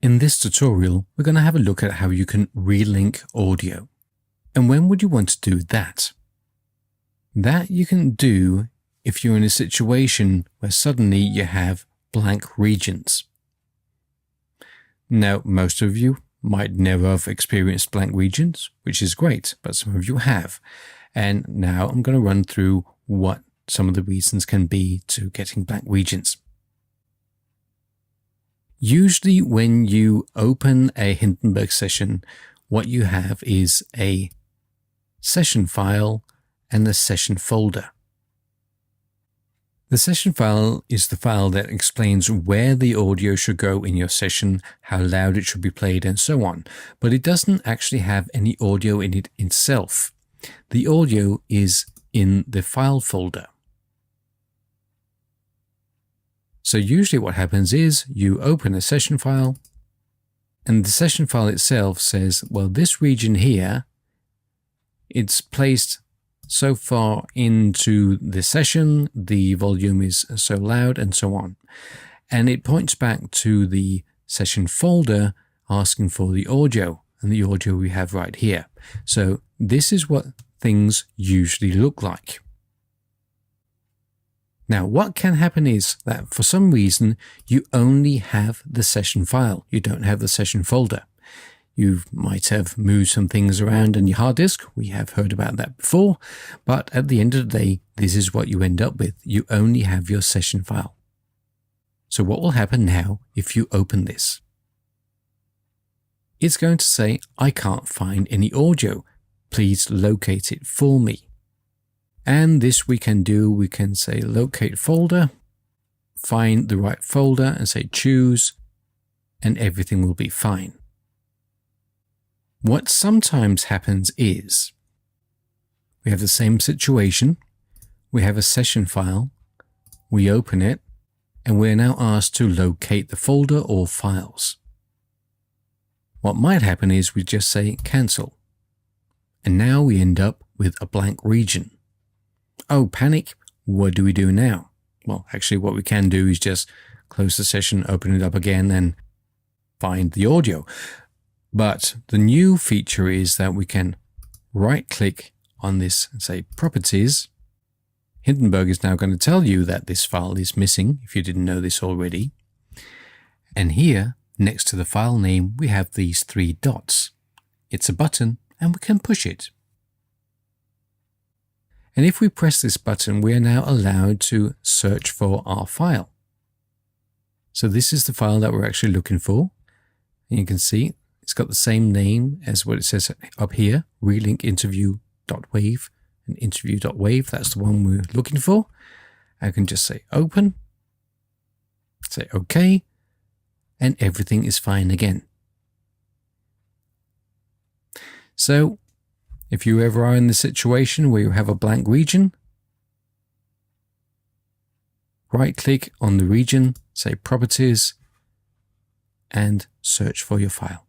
In this tutorial, we're going to have a look at how you can relink audio. And when would you want to do that? That you can do if you're in a situation where suddenly you have blank regions. Now, most of you might never have experienced blank regions, which is great, but some of you have. And now I'm going to run through what some of the reasons can be to getting blank regions. Usually when you open a Hindenburg session, what you have is a session file and a session folder. The session file is the file that explains where the audio should go in your session, how loud it should be played, and so on. But it doesn't actually have any audio in it itself. The audio is in the file folder. So usually what happens is you open a session file and the session file itself says, well, this region here, it's placed so far into the session, the volume is so loud, and so on. And it points back to the session folder asking for the audio, and the audio we have right here. So this is what things usually look like. Now, what can happen is that for some reason, you only have the session file. You don't have the session folder. You might have moved some things around on your hard disk. We have heard about that before. But at the end of the day, this is what you end up with. You only have your session file. So what will happen now if you open this? It's going to say, I can't find any audio. Please locate it for me. And this we can do, we can say locate folder, find the right folder and say choose, and everything will be fine. What sometimes happens is we have the same situation, we have a session file, we open it, and we're now asked to locate the folder or files. What might happen is we just say cancel, and now we end up with a blank region. Oh, panic, what do we do now? Well, actually what we can do is just close the session, open it up again and find the audio. But the new feature is that we can right click on this and say properties. Hindenburg is now going to tell you that this file is missing if you didn't know this already. And here next to the file name, we have these three dots. It's a button and we can push it. And if we press this button, we are now allowed to search for our file. So this is the file that we're actually looking for. And you can see it's got the same name as what it says up here, relink interview.wave and interview.wave. That's the one we're looking for. I can just say open, say OK, and everything is fine again. So if you ever are in the situation where you have a blank region, right-click on the region, say Properties, and search for your file.